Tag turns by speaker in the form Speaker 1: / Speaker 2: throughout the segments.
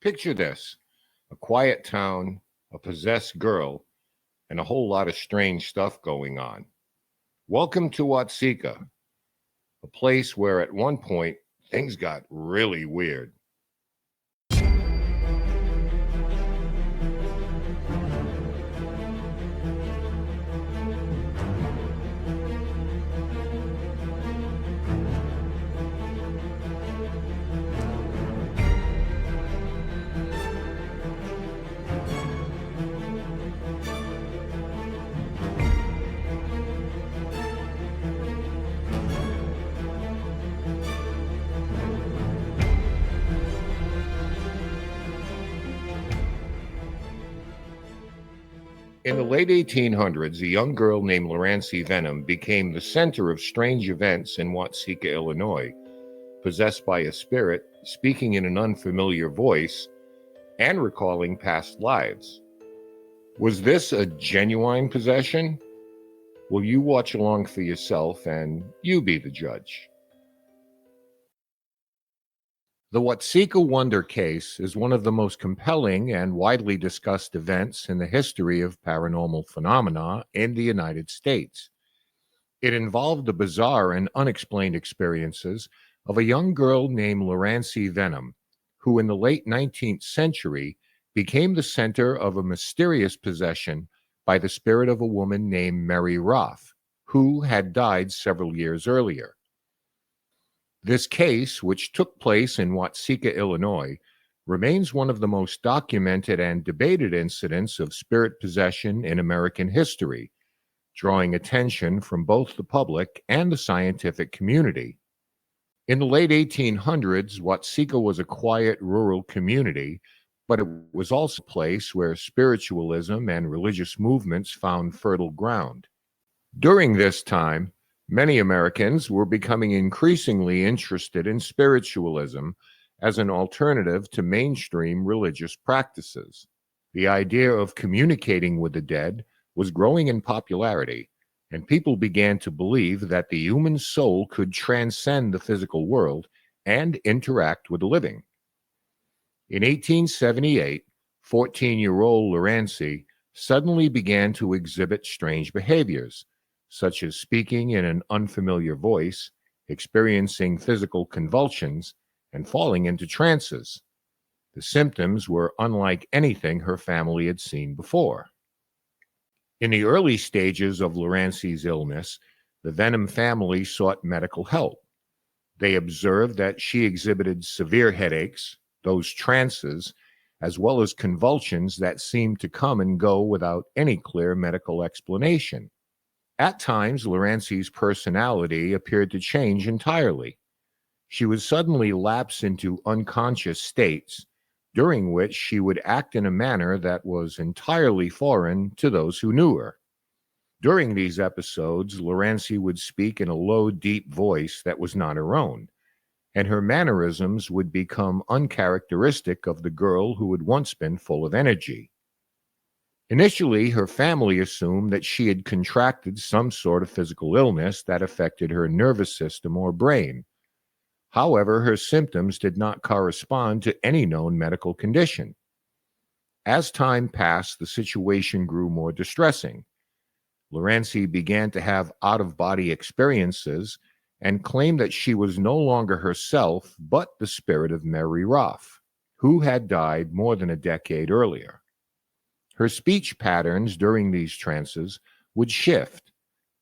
Speaker 1: Picture this: a quiet town, a possessed girl, and a whole lot of strange stuff going on. Welcome to Watseka, a place where at one point things got really weird. In the late 1800s, a young girl named Lurancy Vennum became the center of strange events in Watseka, Illinois, possessed by a spirit, speaking in an unfamiliar voice, and recalling past lives. Was this a genuine possession? Will you watch along for yourself and you be the judge? The Watseka Wonder case is one of the most compelling and widely discussed events in the history of paranormal phenomena in the United States. It involved the bizarre and unexplained experiences of a young girl named Lurancy Vennum, who in the late 19th century became the center of a mysterious possession by the spirit of a woman named Mary Roff, who had died several years earlier. This case, which took place in Watseka, Illinois, remains one of the most documented and debated incidents of spirit possession in American history, drawing attention from both the public and the scientific community. In the late 1800s, Watseka was a quiet rural community, but it was also a place where spiritualism and religious movements found fertile ground. During this time, many Americans were becoming increasingly interested in spiritualism as an alternative to mainstream religious practices. The idea of communicating with the dead was growing in popularity, and people began to believe that the human soul could transcend the physical world and interact with the living. In 1878, 14-year-old Lurancy suddenly began to exhibit strange behaviors, such as speaking in an unfamiliar voice, experiencing physical convulsions, and falling into trances. The symptoms were unlike anything her family had seen before. In the early stages of Lurancy's illness, the Vennum family sought medical help. They observed that she exhibited severe headaches, those trances, as well as convulsions that seemed to come and go without any clear medical explanation. At times, Lurancy's personality appeared to change entirely. She would suddenly lapse into unconscious states, during which she would act in a manner that was entirely foreign to those who knew her. During these episodes, Lurancy would speak in a low, deep voice that was not her own, and her mannerisms would become uncharacteristic of the girl who had once been full of energy. Initially, her family assumed that she had contracted some sort of physical illness that affected her nervous system or brain. However, her symptoms did not correspond to any known medical condition. As time passed, the situation grew more distressing. Lurancy began to have out-of-body experiences and claimed that she was no longer herself, but the spirit of Mary Roff, who had died more than a decade earlier. Her speech patterns during these trances would shift,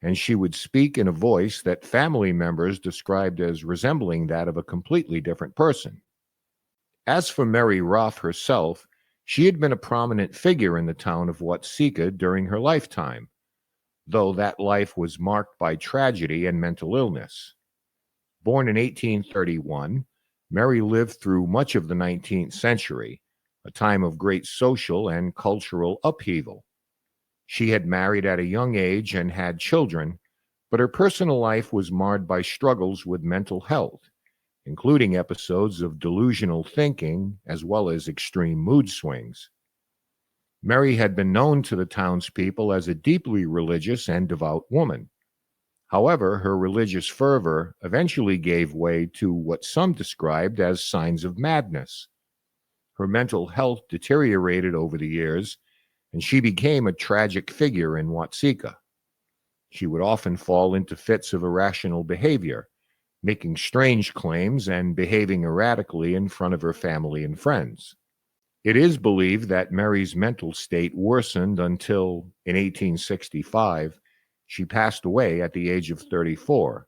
Speaker 1: and she would speak in a voice that family members described as resembling that of a completely different person. As for Mary Roff herself, she had been a prominent figure in the town of Watseka during her lifetime, though that life was marked by tragedy and mental illness. Born in 1831, Mary lived through much of the 19th century, a time of great social and cultural upheaval. She had married at a young age and had children, but her personal life was marred by struggles with mental health, including episodes of delusional thinking as well as extreme mood swings. Mary had been known to the townspeople as a deeply religious and devout woman. However, her religious fervor eventually gave way to what some described as signs of madness. Her mental health deteriorated over the years, and she became a tragic figure in Watseka. She would often fall into fits of irrational behavior, making strange claims and behaving erratically in front of her family and friends. It is believed that Mary's mental state worsened until, in 1865, she passed away at the age of 34,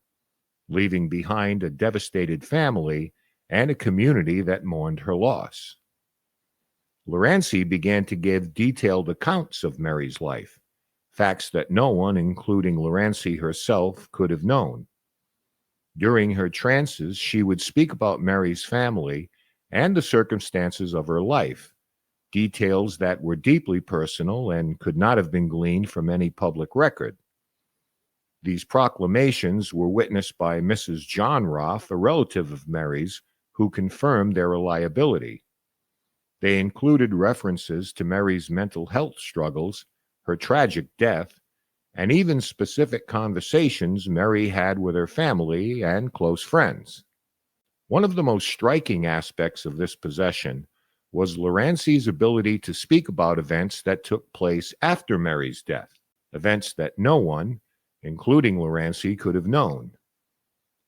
Speaker 1: leaving behind a devastated family and a community that mourned her loss. Lurancy began to give detailed accounts of Mary's life, facts that no one, including Lurancy herself, could have known. During her trances, she would speak about Mary's family and the circumstances of her life, details that were deeply personal and could not have been gleaned from any public record. These proclamations were witnessed by Mrs. John Roff, a relative of Mary's, who confirmed their reliability. They included references to Mary's mental health struggles, her tragic death, and even specific conversations Mary had with her family and close friends. One of the most striking aspects of this possession was Lurancy's ability to speak about events that took place after Mary's death, events that no one, including Lurancy, could have known.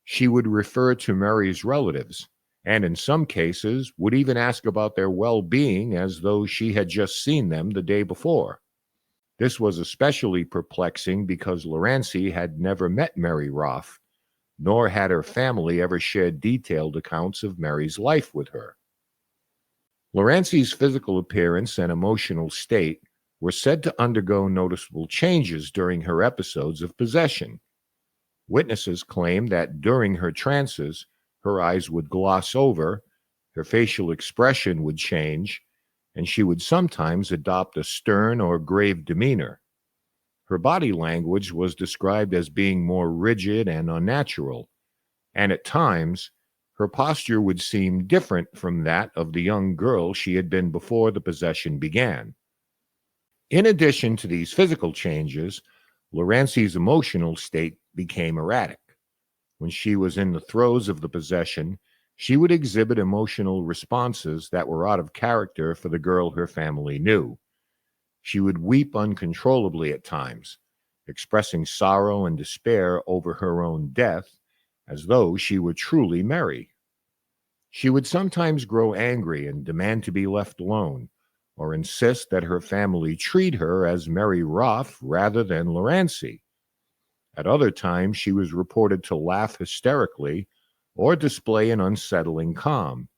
Speaker 1: She would refer to Mary's relatives, and in some cases would even ask about their well-being as though she had just seen them the day before. This was especially perplexing because Lurancy had never met Mary Roff, nor had her family ever shared detailed accounts of Mary's life with her. Lurancy's physical appearance and emotional state were said to undergo noticeable changes during her episodes of possession. Witnesses claimed that during her trances, her eyes would gloss over, her facial expression would change, and she would sometimes adopt a stern or grave demeanor. Her body language was described as being more rigid and unnatural, and at times, her posture would seem different from that of the young girl she had been before the possession began. In addition to these physical changes, Lurancy's emotional state became erratic. When she was in the throes of the possession, she would exhibit emotional responses that were out of character for the girl her family knew. She would weep uncontrollably at times, expressing sorrow and despair over her own death, as though she were truly Mary. She would sometimes grow angry and demand to be left alone, or insist that her family treat her as Mary Roff rather than Lurancy. At other times, she was reported to laugh hysterically or display an unsettling calm,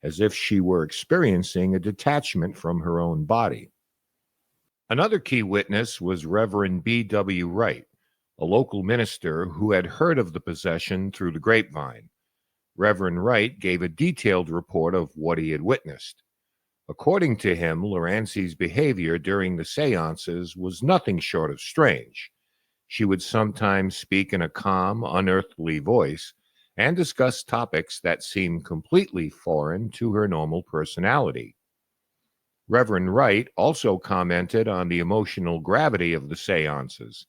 Speaker 1: as if she were experiencing a detachment from her own body. Another key witness was Reverend B.W. Wright, a local minister who had heard of the possession through the grapevine. Reverend Wright gave a detailed report of what he had witnessed. According to him, Lurancy's behavior during the seances was nothing short of strange. She would sometimes speak in a calm, unearthly voice and discuss topics that seemed completely foreign to her normal personality. Reverend Wright also commented on the emotional gravity of the seances.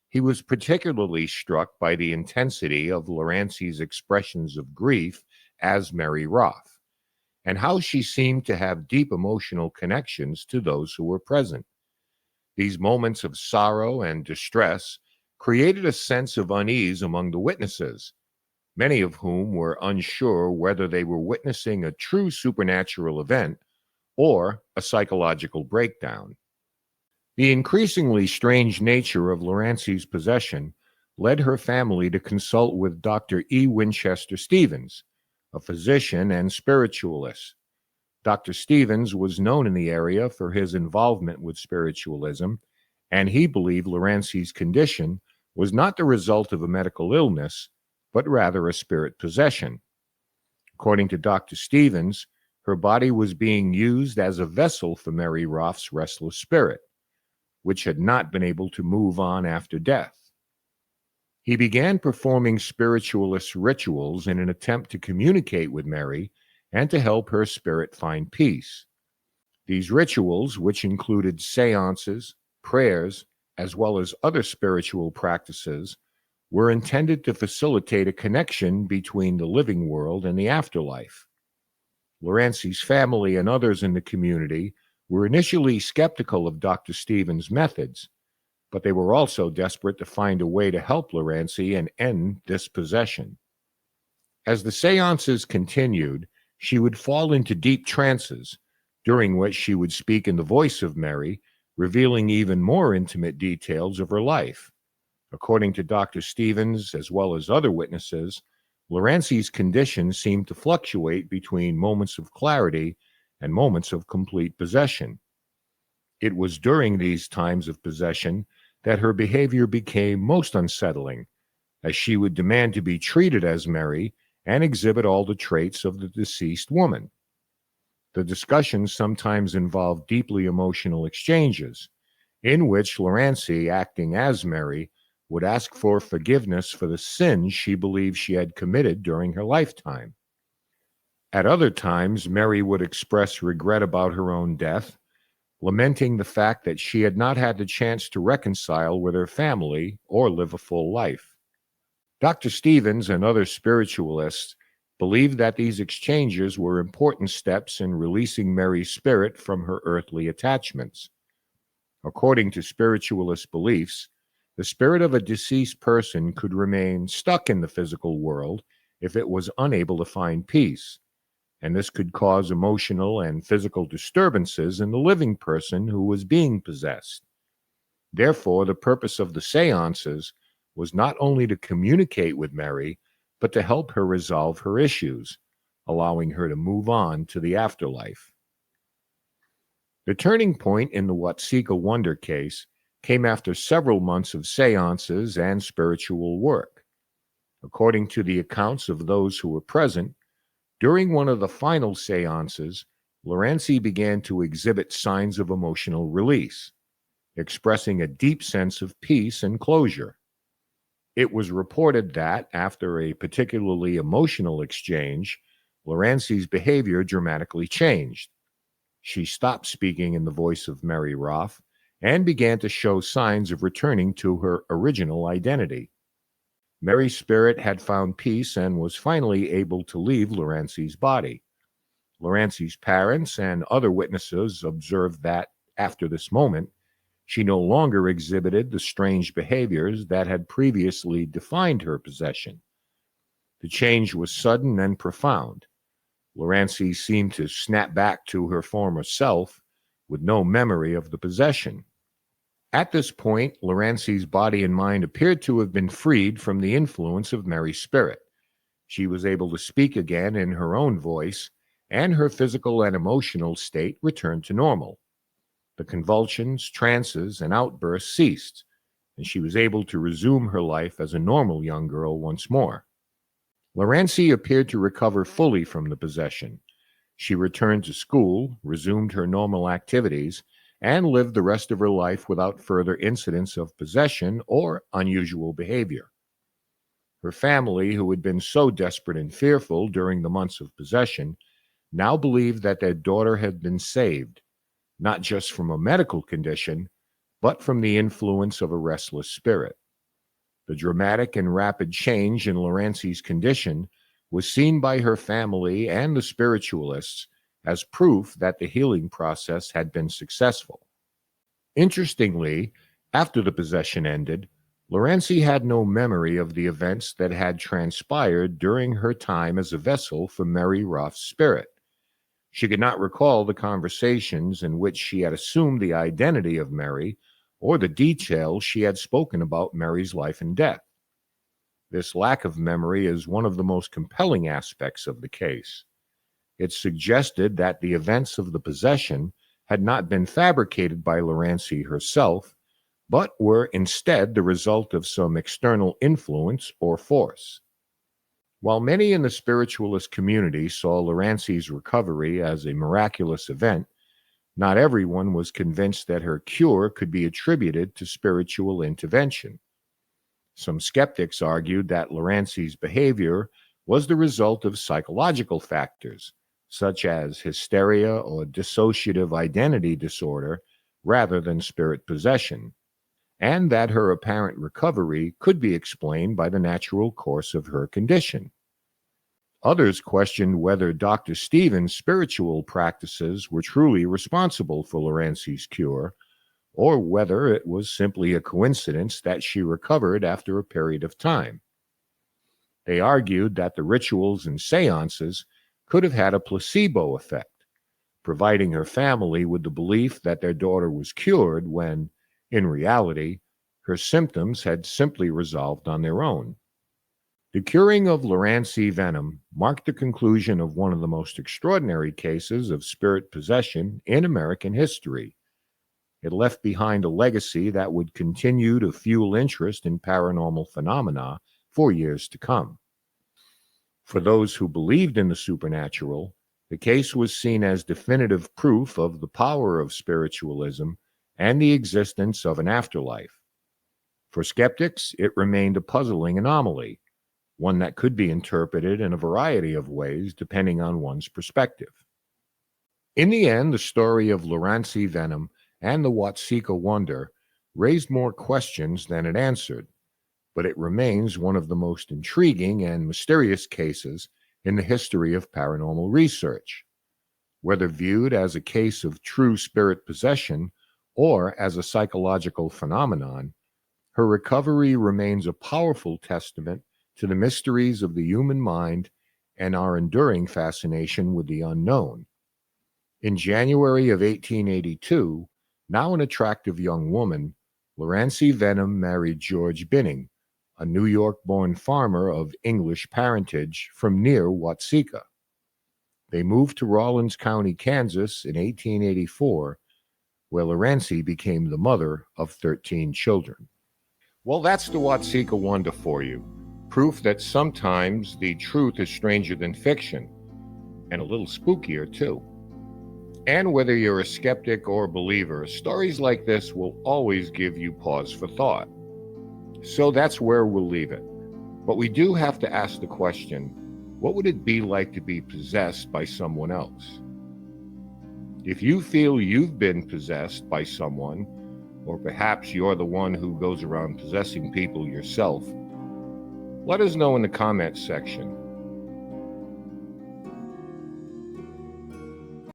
Speaker 1: He was particularly struck by the intensity of Lurancy's expressions of grief as Mary Roff, and how she seemed to have deep emotional connections to those who were present. These moments of sorrow and distress created a sense of unease among the witnesses, many of whom were unsure whether they were witnessing a true supernatural event or a psychological breakdown. The increasingly strange nature of Lurancy's possession led her family to consult with Dr. E. Winchester Stevens, a physician and spiritualist. Dr. Stevens was known in the area for his involvement with spiritualism, and he believed Lurancy's condition was not the result of a medical illness, but rather a spirit possession. According to Dr. Stevens, her body was being used as a vessel for Mary Roff's restless spirit, which had not been able to move on after death. He began performing spiritualist rituals in an attempt to communicate with Mary and to help her spirit find peace. These rituals, which included seances, prayers, as well as other spiritual practices, were intended to facilitate a connection between the living world and the afterlife. Lurancy's family and others in the community were initially skeptical of Dr. Stevens' methods, but they were also desperate to find a way to help Lurancy and end this possession. As the seances continued, she would fall into deep trances, during which she would speak in the voice of Mary, revealing even more intimate details of her life. According to Dr. Stevens, as well as other witnesses, Lurancy's condition seemed to fluctuate between moments of clarity and moments of complete possession. It was during these times of possession that her behavior became most unsettling, as she would demand to be treated as Mary and exhibit all the traits of the deceased woman. The discussions sometimes involved deeply emotional exchanges, in which Lurancy, acting as Mary, would ask for forgiveness for the sins she believed she had committed during her lifetime. At other times, Mary would express regret about her own death, lamenting the fact that she had not had the chance to reconcile with her family or live a full life. Dr. Stevens and other spiritualists believed that these exchanges were important steps in releasing Mary's spirit from her earthly attachments. According to spiritualist beliefs, the spirit of a deceased person could remain stuck in the physical world if it was unable to find peace, and this could cause emotional and physical disturbances in the living person who was being possessed. Therefore, the purpose of the seances was not only to communicate with Mary, but to help her resolve her issues, allowing her to move on to the afterlife. The turning point in the Watseka Wonder case came after several months of seances and spiritual work. According to the accounts of those who were present, during one of the final seances, Lurancy began to exhibit signs of emotional release, expressing a deep sense of peace and closure. It was reported that, after a particularly emotional exchange, Lurancy's behavior dramatically changed. She stopped speaking in the voice of Mary Roff and began to show signs of returning to her original identity. Mary's spirit had found peace and was finally able to leave Lurancy's body. Lurancy's parents and other witnesses observed that, after this moment, she no longer exhibited the strange behaviors that had previously defined her possession. The change was sudden and profound. Lurancy seemed to snap back to her former self with no memory of the possession. At this point, Lurancy's body and mind appeared to have been freed from the influence of Mary's spirit. She was able to speak again in her own voice, and her physical and emotional state returned to normal. The convulsions, trances, and outbursts ceased, and she was able to resume her life as a normal young girl once more. Lurancy appeared to recover fully from the possession. She returned to school, resumed her normal activities, and lived the rest of her life without further incidents of possession or unusual behavior. Her family, who had been so desperate and fearful during the months of possession, now believed that their daughter had been saved, not just from a medical condition, but from the influence of a restless spirit. The dramatic and rapid change in Lurancy's condition was seen by her family and the spiritualists as proof that the healing process had been successful. Interestingly, after the possession ended, Lurancy had no memory of the events that had transpired during her time as a vessel for Mary Roff's spirit. She could not recall the conversations in which she had assumed the identity of Mary or the details she had spoken about Mary's life and death. This lack of memory is one of the most compelling aspects of the case. It suggested that the events of the possession had not been fabricated by Lurancy herself, but were instead the result of some external influence or force. While many in the spiritualist community saw Lurancy's recovery as a miraculous event, not everyone was convinced that her cure could be attributed to spiritual intervention. Some skeptics argued that Lurancy's behavior was the result of psychological factors, such as hysteria or dissociative identity disorder, rather than spirit possession, and that her apparent recovery could be explained by the natural course of her condition. Others questioned whether Dr. Stevens' spiritual practices were truly responsible for Lurancy's cure, or whether it was simply a coincidence that she recovered after a period of time. They argued that the rituals and seances could have had a placebo effect, providing her family with the belief that their daughter was cured when, in reality, her symptoms had simply resolved on their own. The curing of Lurancy Vennum marked the conclusion of one of the most extraordinary cases of spirit possession in American history. It left behind a legacy that would continue to fuel interest in paranormal phenomena for years to come. For those who believed in the supernatural, the case was seen as definitive proof of the power of spiritualism and the existence of an afterlife. For skeptics, it remained a puzzling anomaly, one that could be interpreted in a variety of ways depending on one's perspective. In the end, the story of Lurancy Vennum and the Watseka Wonder raised more questions than it answered, but it remains one of the most intriguing and mysterious cases in the history of paranormal research. Whether viewed as a case of true spirit possession or as a psychological phenomenon, her recovery remains a powerful testament to the mysteries of the human mind and our enduring fascination with the unknown. In January of 1882, now an attractive young woman, Lurancy Vennum married George Binning, a New York-born farmer of English parentage from near Watseka. They moved to Rawlins County, Kansas in 1884, where Lurancy became the mother of 13 children. Well, that's the Watseka Wonder for you. Proof that sometimes the truth is stranger than fiction, and a little spookier too. And whether you're a skeptic or a believer, stories like this will always give you pause for thought. So that's where we'll leave it. But we do have to ask the question, what would it be like to be possessed by someone else? If you feel you've been possessed by someone, or perhaps you're the one who goes around possessing people yourself, let us know in the comments section.